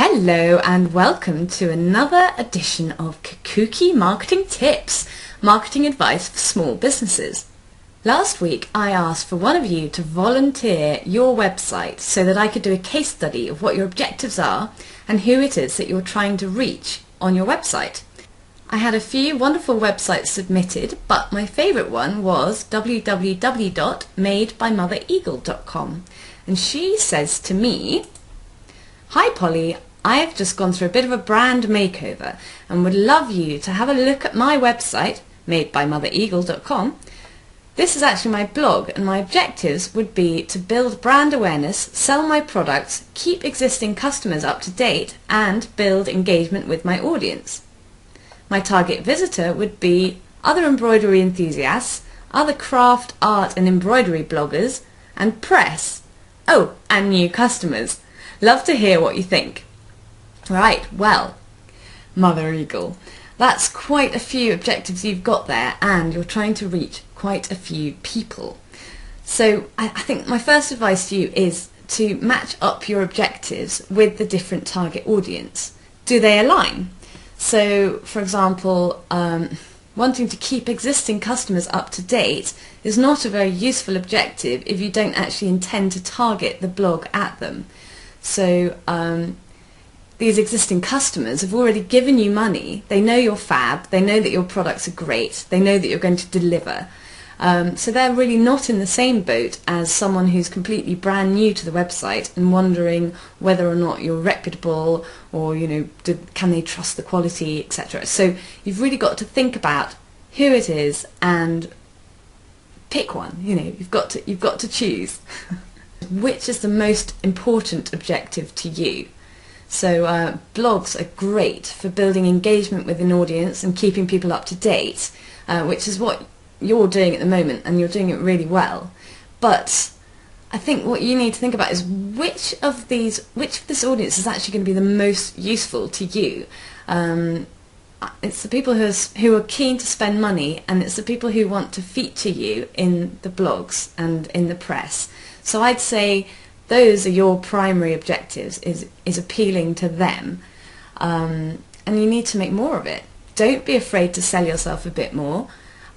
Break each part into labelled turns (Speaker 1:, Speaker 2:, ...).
Speaker 1: Hello and welcome to another edition of Cukooky Marketing Tips, marketing advice for small businesses. Last week I asked for one of you to volunteer your website so that I could do a case study of what your objectives are and who it is that you're trying to reach on your website. I had a few wonderful websites submitted, but my favourite one was www.madebymothereagle.com, and she says to me, "Hi Polly, I have just gone through a bit of a brand makeover and would love you to have a look at my website, madebymothereagle.com. This is actually my blog, and my objectives would be to build brand awareness, sell my products, keep existing customers up to date, and build engagement with my audience. My target visitor would be other embroidery enthusiasts, other craft, art and embroidery bloggers, and press. Oh, and new customers. Love to hear what you think." Right, well, Mother Eagle, that's quite a few objectives you've got there, and you're trying to reach quite a few people. So I think my first advice to you is to match up your objectives with the different target audience. Do they align? So, for example, wanting to keep existing customers up to date is not a very useful objective if you don't actually intend to target the blog at them. So these existing customers have already given you money, they know you're fab, they know that your products are great, they know that you're going to deliver. So they're really not in the same boat as someone who's completely brand new to the website and wondering whether or not you're reputable, or can they trust the quality, etc. So you've really got to think about who it is and pick one. You've got to choose. Which is the most important objective to you? So blogs are great for building engagement with an audience and keeping people up to date, which is what you're doing at the moment, and you're doing it really well. But I think what you need to think about is which of this audience is actually going to be the most useful to you. It's the people who are keen to spend money, and it's the people who want to feature you in the blogs and in the press. So I'd say those are your primary objectives, is appealing to them, and you need to make more of it. Don't be afraid to sell yourself a bit more.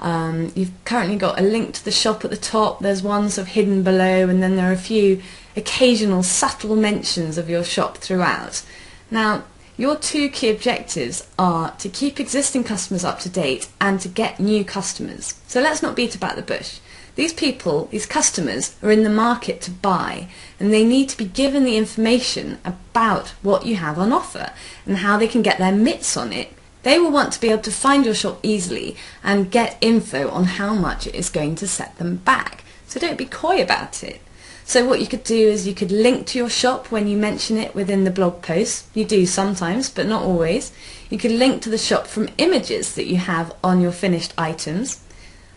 Speaker 1: You've currently got a link to the shop at the top, there's one sort of hidden below, and then there are a few occasional subtle mentions of your shop throughout. Now, your two key objectives are to keep existing customers up to date and to get new customers. So let's not beat about the bush. These people, these customers, are in the market to buy, and they need to be given the information about what you have on offer and how they can get their mitts on it. They will want to be able to find your shop easily and get info on how much it is going to set them back. So don't be coy about it. So what you could do is you could link to your shop when you mention it within the blog post. You do sometimes, but not always. You could link to the shop from images that you have on your finished items.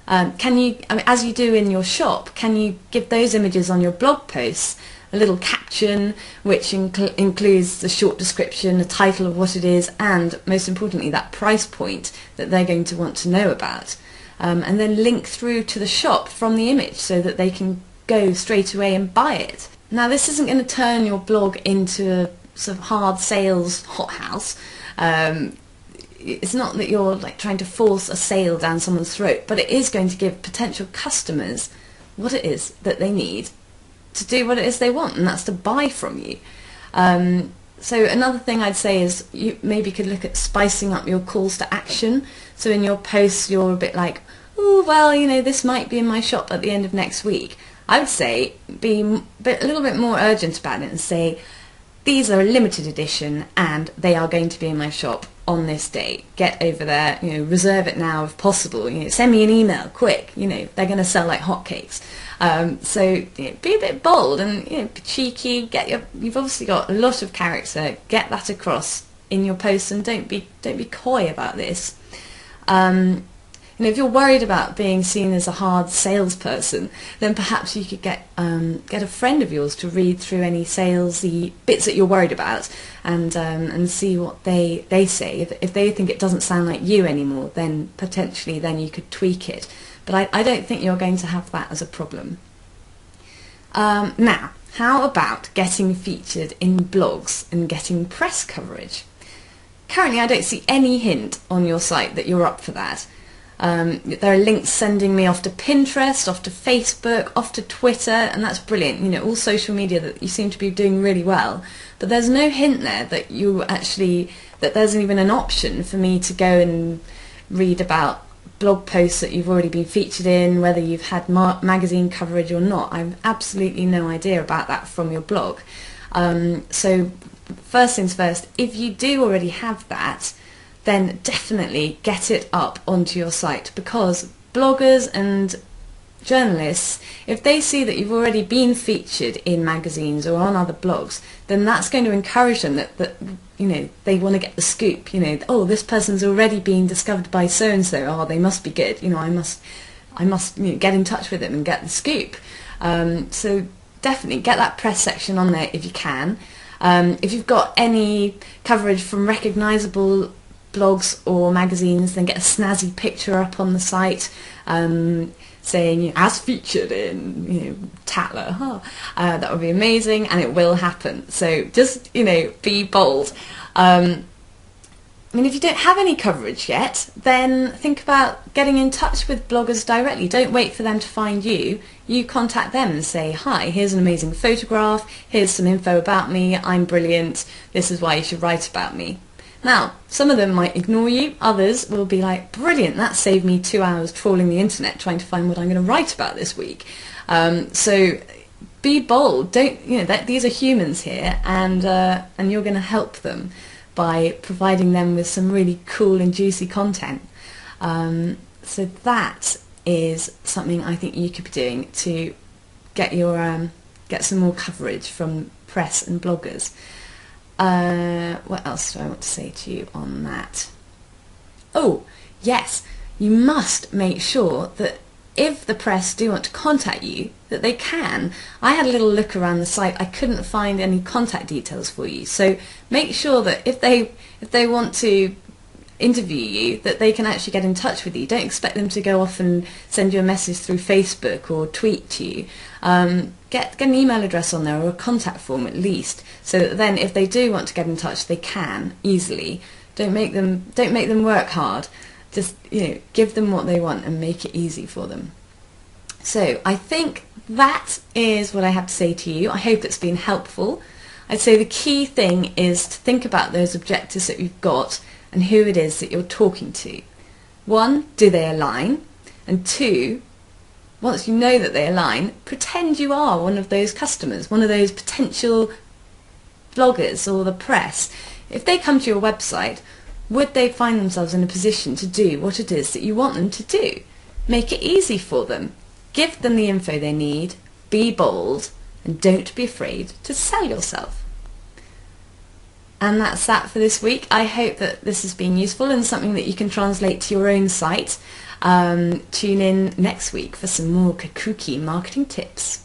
Speaker 1: As you do in your shop, can you give those images on your blog posts a little caption which includes the short description, the title of what it is, and most importantly that price point that they're going to want to know about, and then link through to the shop from the image so that they can go straight away and buy it. Now, this isn't going to turn your blog into a sort of hard sales hothouse. It's not that you're trying to force a sale down someone's throat, but it is going to give potential customers what it is that they need to do what it is they want, and that's to buy from you. So another thing I'd say is you maybe could look at spicing up your calls to action. So in your posts you're a bit like, oh well, this might be in my shop at the end of next week. I would say be a little bit more urgent about it and say, these are a limited edition and they are going to be in my shop on this date. Get over there, reserve it now if possible. Send me an email quick. They're going to sell like hotcakes. So be a bit bold and be cheeky. You've obviously got a lot of character. Get that across in your posts, and don't be coy about this. If you're worried about being seen as a hard salesperson, then perhaps you could get a friend of yours to read through any salesy bits that you're worried about, and see what they say. If they think it doesn't sound like you anymore, then potentially you could tweak it. But I don't think you're going to have that as a problem. Now, how about getting featured in blogs and getting press coverage? Currently I don't see any hint on your site that you're up for that. There are links sending me off to Pinterest, off to Facebook, off to Twitter, and that's brilliant. You know, all social media that you seem to be doing really well. But there's no hint there that that there's even an option for me to go and read about blog posts that you've already been featured in, whether you've had magazine coverage or not. I have absolutely no idea about that from your blog. So first things first, if you do already have that, then definitely get it up onto your site, because bloggers and journalists, if they see that you've already been featured in magazines or on other blogs, then that's going to encourage them that you know, they want to get the scoop. You know, oh, this person's already been discovered by so and so. Oh, they must be good. You know, I must get in touch with them and get the scoop. So definitely get that press section on there if you can. If you've got any coverage from recognisable blogs or magazines, then get a snazzy picture up on the site saying, you know, as featured in, you know, Tatler. That would be amazing, and it will happen. So just, you know, be bold. I mean, if you don't have any coverage yet, then think about getting in touch with bloggers directly. Don't wait for them to find you. You contact them and say, hi, here's an amazing photograph, here's some info about me, I'm brilliant, this is why you should write about me. Now, some of them might ignore you, others will be like, brilliant, that saved me 2 hours trawling the internet trying to find what I'm going to write about this week. So be bold. Don't, you know, these are humans here, and you're going to help them by providing them with some really cool and juicy content. So that is something I think you could be doing to get your get some more coverage from press and bloggers. What else do I want to say to you on that? Oh, yes, you must make sure that if the press do want to contact you, that they can. I had a little look around the site, I couldn't find any contact details for you, so make sure that if they want to interview you, that they can actually get in touch with you. Don't expect them to go off and send you a message through Facebook or tweet to you. Get an email address on there, or a contact form at least, so that then if they do want to get in touch, they can easily. Don't make them work hard. Just, you know, give them what they want and make it easy for them. So I think that is what I have to say to you. I hope it's been helpful. I'd say the key thing is to think about those objectives that you've got and who it is that you're talking to. 1, do they align? And 2, once you know that they align, pretend you are one of those customers, one of those potential bloggers or the press. If they come to your website, would they find themselves in a position to do what it is that you want them to do? Make it easy for them. Give them the info they need, be bold, and don't be afraid to sell yourself. And that's that for this week. I hope that this has been useful and something that you can translate to your own site. Tune in next week for some more Cukooky marketing tips.